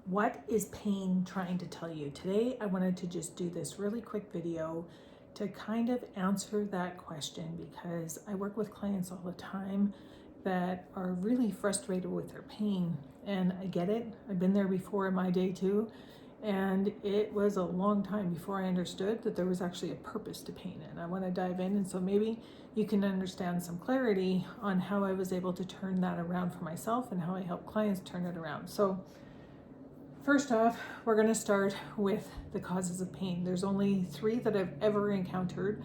What is pain trying to tell you? Today, I wanted to just do this really quick video to kind of answer that question, because I work with clients all the time that are really frustrated with their pain. And I get it. I've been there before in my day too. And it was a long time before I understood that there was actually a purpose to pain. And I want to dive in. And so maybe you can understand some clarity on how I was able to turn that around for myself and how I help clients turn it around. So first off, we're going to start with the causes of pain. There's only 3 that I've ever encountered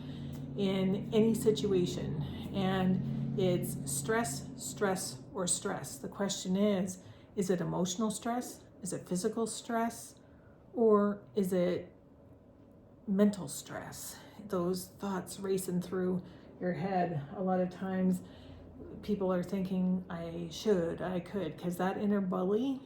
in any situation, and it's stress, stress, or stress. The question is it emotional stress? Is it physical stress? Or is it mental stress? Those thoughts racing through your head. A lot of times people are thinking, I should, I could, because that inner bully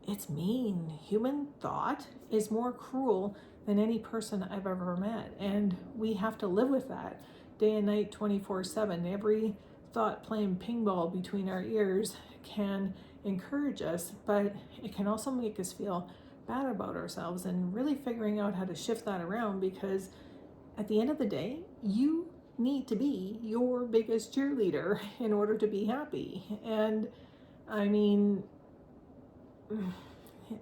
it's mean. Human thought is more cruel than any person I've ever met. And we have to live with that day and night, 24/7. Every thought playing ping ball between our ears can encourage us, but it can also make us feel bad about ourselves, and really figuring out how to shift that around, because at the end of the day, you need to be your biggest cheerleader in order to be happy. And I mean,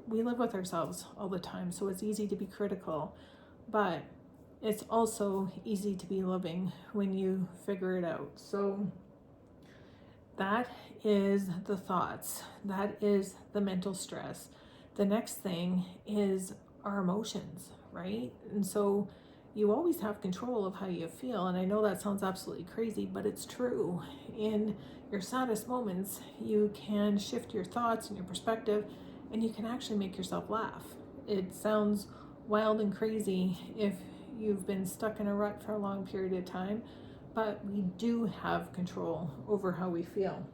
we live with ourselves all the time, so it's easy to be critical, but it's also easy to be loving when you figure it out. So that is the thoughts, that is the mental stress. The next thing is our emotions, right? And so you always have control of how you feel. And I know that sounds absolutely crazy, but it's true. In your saddest moments, you can shift your thoughts and your perspective, and you can actually make yourself laugh. It sounds wild and crazy if you've been stuck in a rut for a long period of time, but we do have control over how we feel.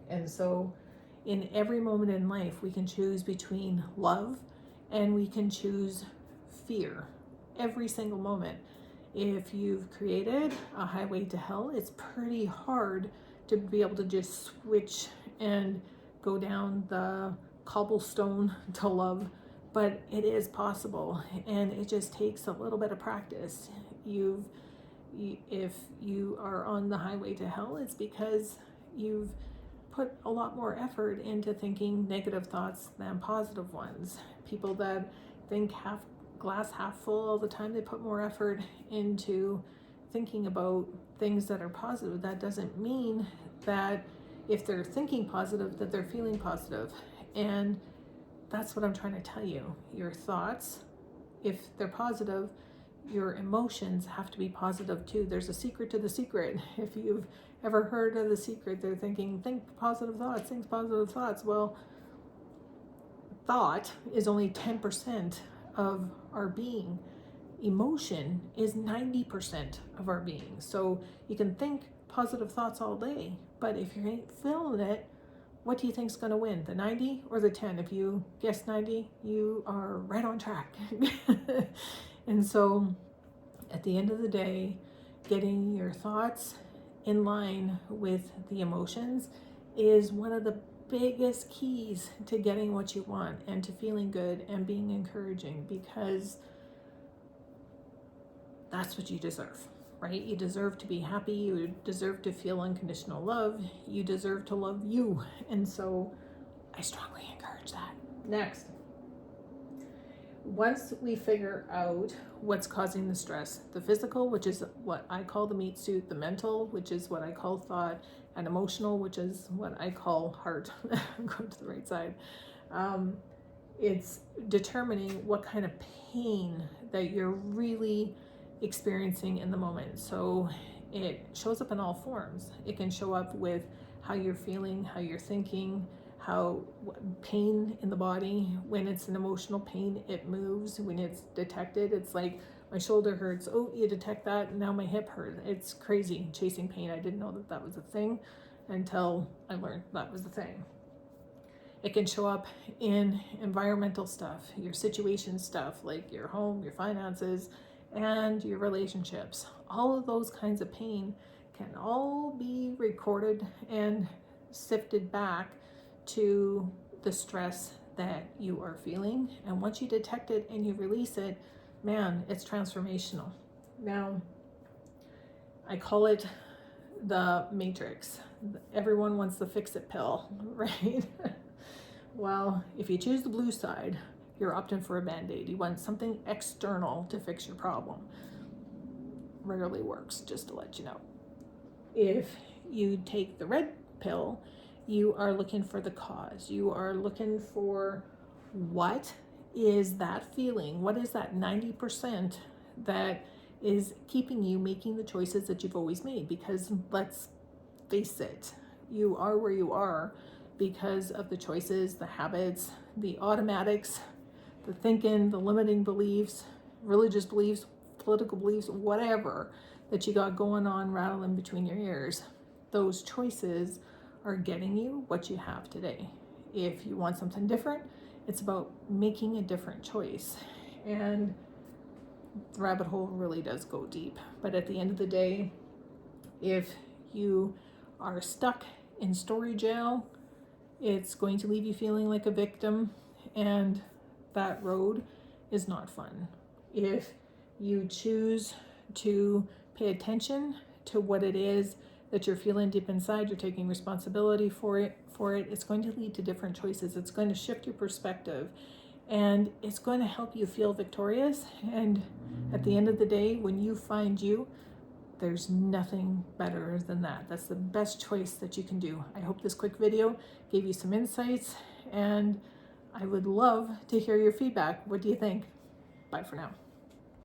And so in every moment in life, we can choose between love and we can choose fear. Every single moment. If you've created a highway to hell, it's pretty hard to be able to just switch and go down the cobblestone to love, but it is possible, and it just takes a little bit of practice. If you are on the highway to hell, it's because you've put a lot more effort into thinking negative thoughts than positive ones. People that think glass half full all the time, they put more effort into thinking about things that are positive. That doesn't mean that if they're thinking positive, that they're feeling positive. And that's what I'm trying to tell you. Your thoughts, if they're positive, your emotions have to be positive too. There's a secret to the secret. If you've ever heard of The Secret, they're thinking, think positive thoughts, think positive thoughts. Well, thought is only 10% of our being. Emotion is 90% of our being. So you can think positive thoughts all day, but if you ain't feeling it, what do you think's going to win, the 90 or the 10? If you guess 90, you are right on track. And so at the end of the day, getting your thoughts in line with the emotions is one of the biggest keys to getting what you want and to feeling good and being encouraging, because that's what you deserve, right? You deserve to be happy. You deserve to feel unconditional love. You deserve to love you. And so I strongly encourage that. Next, once we figure out what's causing the stress, the physical, which is what I call the meat suit, the mental, which is what I call thought, and emotional, which is what I call heart. I'm going to the right side. It's determining what kind of pain that you're really experiencing in the moment. So it shows up in all forms. It can show up with how you're feeling, how you're thinking, how pain in the body. When it's an emotional pain, it moves. When it's detected, it's like, my shoulder hurts. Oh, you detect that, and now my hip hurts. It's crazy, chasing pain. I didn't know that that was a thing until I learned that was the thing. It can show up in environmental stuff, your situation stuff, like your home, your finances, and your relationships. All of those kinds of pain can all be recorded and sifted back to the stress that you are feeling. And once you detect it and you release it, man, it's transformational. Now, I call it the matrix. Everyone wants the fix-it pill, right? Well, if you choose the blue side, you're opting for a band-aid. You want something external to fix your problem. Rarely works, just to let you know. If you take the red pill, you are looking for the cause. You are looking for what is that feeling? What is that 90% that is keeping you making the choices that you've always made? Because let's face it, you are where you are because of the choices, the habits, the automatics, the thinking, the limiting beliefs, religious beliefs, political beliefs, whatever that you got going on rattling between your ears. Those choices are getting you what you have today. If you want something different, it's about making a different choice. And the rabbit hole really does go deep. But at the end of the day, if you are stuck in story jail, it's going to leave you feeling like a victim, and that road is not fun. If you choose to pay attention to what it is that you're feeling deep inside, you're taking responsibility for it, it's going to lead to different choices. It's going to shift your perspective, and it's going to help you feel victorious. And at the end of the day, when you find you, there's nothing better than that. That's the best choice that you can do. I hope this quick video gave you some insights, and I would love to hear your feedback. What do you think? Bye for now.